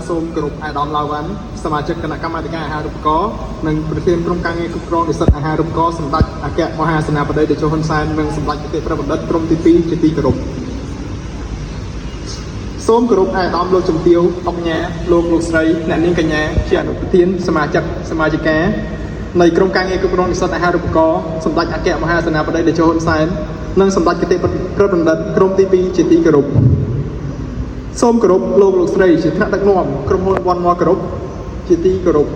សូមគោរពអាដាមឡាវ៉ាន់សមាជិកគណៈកម្មាធិការអាហារូបករណ៍និងប្រធានក្រុមការងារគ្រប់គ្រងនិស្សិតអាហារូបករណ៍សម្ដេចអគ្គមហាសេនាបតីតេជោហ៊ុនសែននិងសម្ដេចគតិប្របណ្ឌិតក្រុមទី2ជាទីគោរពសូមគោរពអាដាមលោកជំទាវអុកញ៉ាលោកស្រីអ្នកនាងកញ្ញាជាអនុប្រធានសមាជិកសមាជិកានៃក្រុមការងារគ្រប់គ្រងនិស្សិតអាហារូបករណ៍សម្ដេចអគ្គមហាសេនាបតីតេជោហ៊ុនសែននិងសម្ដេចគតិប្របណ្ឌិតក្រុមទី2ជាទីគោរពសូមគោរពលោកស្រីជាថ្នាក់ដឹកនាំក្រុមហ៊ុនវ៉ាន់ម៉័រគ្រប់ជាទីគោរព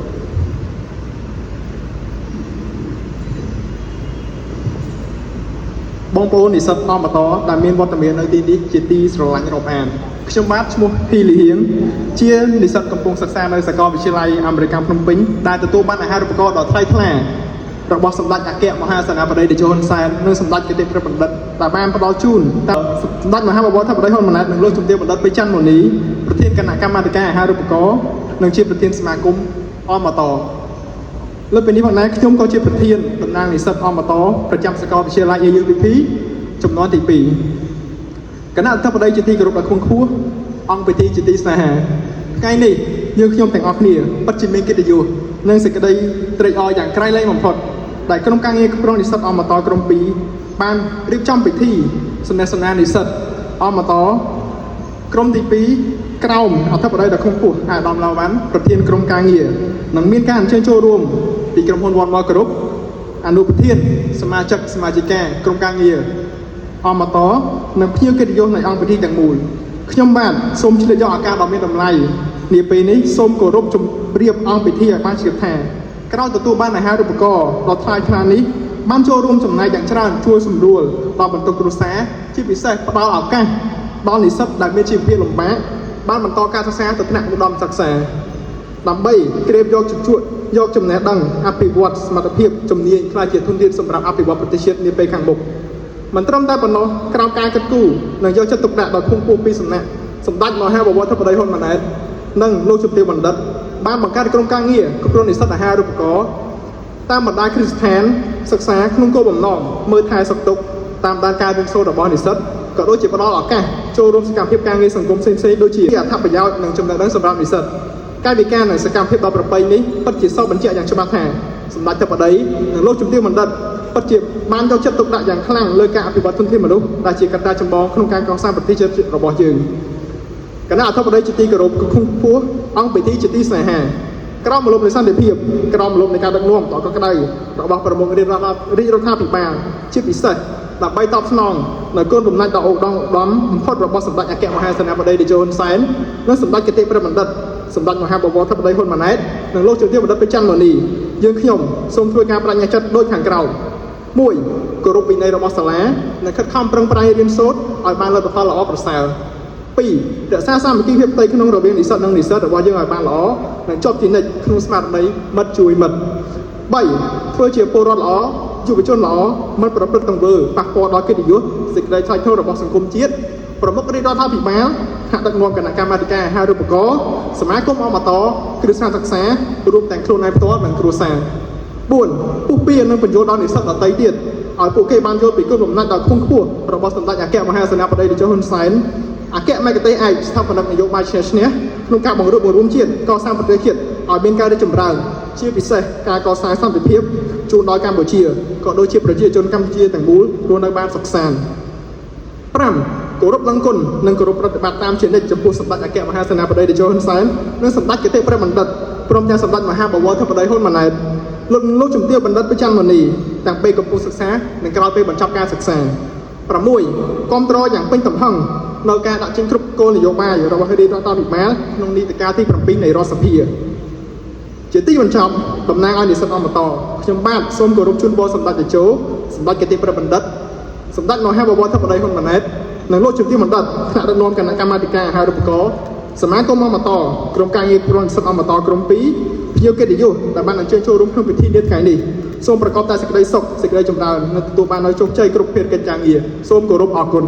បងប្អូននិស្សិតអមតដែលមានវត្តមាននៅទីនេះជាទីស្រឡាញ់រាប់អានខ្ញុំបាទឈ្មោះហ៊ីលីហៀងជានិស្សិតកំពុងសិក្សានៅសាកលវិទ្យាល័យអាមេរិកភ្នំពេញដែលទទួលបានអាហារូបករណ៍ដ៏ថ្លៃថ្លារបស់សម្ដេចអគ្គមហាសេនាបតីតេជោហ៊ុនសែននិងសម្ដេចគតិប្របណ្ឌិតដែលបានផ្ដល់ជូនតាមសម្ដេចមហាបវរធិបតីហ៊ុនម៉ាណែតនិងលោកជំទាវបណ្ឌិតពេជ្រច័ន្ទមុនីប្រធានគណៈកម្មាធិការអាហារូបករណ៍និងជាប្រធានសមាគមអមតលើពីនេះផងដែរខ្ញុំក៏ជាប្រធានតំណាងនិស្សិតអមតប្រចាំសាកលវិទ្យាល័យ AUPP ចំនួនទី2គណៈអធិបតីជាទីគោរពដ៏ខ្ពង់ខ្ពស់អង្គពិធីជាទីស្នេហាថ្ងៃនេះយើងខ្ញុំទាំងអស់គ្នាពិតជាមានកិត្តិយសនិងសេចក្តីត្រេកអរយ៉ាងក្រៃលែងបំផុតដែលក្រុមការងារគ្រប់គ្រងនិស្សិតអមតក្រុម2បានរៀបចំពិធីសន្និសីទនិស្សិតអមតក្រុមទី2ក្រោមអធិបតីដ៏ខ្ពង់ខ្ពស់អាដាមឡាវ៉ាន់ប្រធានក្រុមការងារនិងមានការអញ្ជើញចូលរួមពីក្រុមហ៊ុនវ៉ាន់ម៉័រគ្រប់អនុប្រធានសមាជិកសមាជិកាក្រុមការងារអមតនិងភ្ញៀវកិត្តិយសនៃអង្គពិធីទាំងមូលខ្ញុំបាទសូមឆ្លៀតយកឱកាសដ៏មានតម្លៃនាពេលនេះសូមគោរពជម្រាបអង្គពិធីឲ្យបានជ្រាបថាក្រោយទទួលបានអាហារូបករណ៍ដ៏ថ្លៃថ្លានេះបានចូលរួមចំណែកយ៉ាងច្រើនជួយសម្រួលដល់បន្ទុកគ្រួសារជាពិសេសផ្ដល់ឱកាសដល់និស្សិតដែលមានជីវភាពលំបាកបានបន្តការសិក្សាទៅថ្នាក់ឧត្តមសិក្សាដើម្បីក្រេបយកចំណេះដឹងអភិវឌ្ឍសមត្ថភាពជំនាញខ្លះជាធនធានសម្រាប់អភិវឌ្ឍប្រទេសជាតិនាពេលខាងមុខមិនត្រឹមតែប៉ុណ្ណោះក្រោមការកិត្តគូនិងយកចិត្តទុកដាក់ដល់ខ្ពង់ខ្ពស់ពីសំណាក់សម្ដេចមហាបវរធិបតីហ៊ុនម៉ាណែតនិងលោកជំទាវបណ្ឌិតបានបង្កើតក្រុមការងារគ្រប់គ្រងនិស្សិតអាហារូបករណ៍តាមបណ្ដាគ្រឹះស្ថានសិក្សាក្នុងគោលបំណងមើលថែសុខទុក្ខតាមដានការរៀនសូត្ររបស់និស្សិតក៏ដូចជាផ្ដល់ឱកាសចូលរួមសកម្មភាពការងារសង្គមផ្សេងៗដូចជាអត្ថប្រយោជន៍និងចំណេះដឹងសម្រាប់និស្សិតកាយវិការនិងសកម្មភាពដ៏ប្រពៃនេះពិតជាសោកបញ្ជាក់យ៉ាងច្បាស់ថាសម្ដេចធិបតីនិងលោកជំទាវបណ្ឌិតពិតជាបានយកចិត្តទុកដាក់យ៉ាងខ្លាំងលើការអភិវឌ្ឍធនធានមនុស្សដែលជាកត្តាចម្បងក្នុងការកសាងប្រទេសជាតិរបស់យើងគណៈអធិបតីជាទីគោរពខ្ពង់ខ្ពស់អង្គពិធីជាទីស្នេហាក្រមមូលនៃសន្តិភាពក្រមមូលនៃការដឹកនាំដ៏កក់ក្ដៅរបស់ប្រមុខរាជរដ្ឋាភិបាលជាពិសេសដើម្បីតបស្នងនៅគោលបំណងដ៏ឧត្តមបំផុតរបស់សម្ដេចអគ្គមហាសេនាបតីតេជោហ៊ុនសែននិងសម្ដេចគតិប្របណ្ឌិតសម្ដេចមហាបវរធិបតីហ៊ុនម៉ាណែតនិងលោកជំទាវបណ្ឌិតពេជ្រច័ន្ទមុនីយើងខ្ញុំសូមធ្វើការបដិញ្ញាចិត្តដូចខាងក្រោម1គោរពវិន័យរបស់សាលានិងខិតខំប្រឹងប្រែងរៀនសូត្រឲ្យបានលទ្ធផលល្អប្រសើរ2រក្សាសាមគ្គីភាពផ្ទៃក្នុងរវាងនិស្សិតនិងនិស្សិតរបស់យើងឲ្យបានល្អនិងជាប់ជានិច្ចក្នុងស្មារតីមិត្តជួយមិត្ត3ធ្វើជាពលរដ្ឋល្អយុវជនល្អមិនប្រព្រឹត្តទង្វើប៉ះពាល់ដល់កិត្តិយសសេចក្តីថ្លៃថ្នូររបស់សង្គមជាតិប្រមុខរាជរដ្ឋាភិបាលថ្នាក់ដឹកនាំគណៈកម្មាធិការអាហារូបករណ៍សមាគមអមតគ្រឹះស្ថានសិក្សារួមទាំងខ្លួនឯងផ្ទាល់និងគ្រួសារ4ពុះពៀនិងបញ្យល់ដល់និស្សិតដទៃទៀតឲ្យពួកគេបានយល់ពីគុណបំណាច់ដ៏ខ្ពង់ខ្ពស់របស់សម្ដេចអគ្គមហាសេនាបតីតេជោហ៊ុនសែនអគ្គមហេកទេឯកស្ថាបនិកនយោបាយឈ្នះក្នុងការបង្រួបបង្រួមជាតិកសាងប្រទេសជាតិឲ្យមានការរីកចម្រើនជាពិសេសការកសាងសន្តិភាពជូនដល់កម្ពុជាក៏ដូចជាប្រជាជនកម្ពុជាទាំងមូលរស់នៅបានសុខសាន្ត5គោរពដឹងគុណនិងគោរពប្រតិបត្តិតាមជានិច្ចចំពោះសម្ដេចអគ្គមហាសេនាបតីតេជោហ៊ុនសែននិងសម្ដេចគតិប្របណ្ឌិតព្រមទាំងសម្ដេចមហាបវរធិបតីហ៊ុនម៉ាណែតលោកជំទាវបណ្ឌិតពេជ្រច័ន្ទមុនីទាំងពេលកំពុងសិក្សានិងក្រោយពេលបញ្ចប់ការសិក្សា6គាំទ្រយ៉ាងពេញទំហឹងនៅការដាក់ចេញគ្រប់គោលនយោបាយរបស់រាជរដ្ឋាភិបាលក្នុងនីតិកាលទី7នៃរដ្ឋសភាជាទីបញ្ចប់តំណាងឲ្យនិស្សិតអមតខ្ញុំបាទសូមគោរពជូនពរសម្ដេចតេជោសម្ដេចគតិប្របណ្ឌិតសម្ដេចមហាបវរធិបតីហ៊ុនម៉ាណែតនិងលោកជំទាវបណ្ឌិតថ្នាក់ដឹកនាំគណៈកម្មាធិការអាហារូបករណ៍សមាគមអមតក្រុមការងារក្រុមនិស្សិតអមតក្រុម2ភ្ញៀវកិត្តិយសដែលបានអញ្ជើញចូលរួមក្នុងពិធីនាថ្ងៃនេះសូមប្រកបតែសេចក្តីសុខសេចក្តីចម្រើននិងទទួលបាននូវជោគជ័យគ្រប់ភារកិច្ចការងារសូមគោរពអរគុណ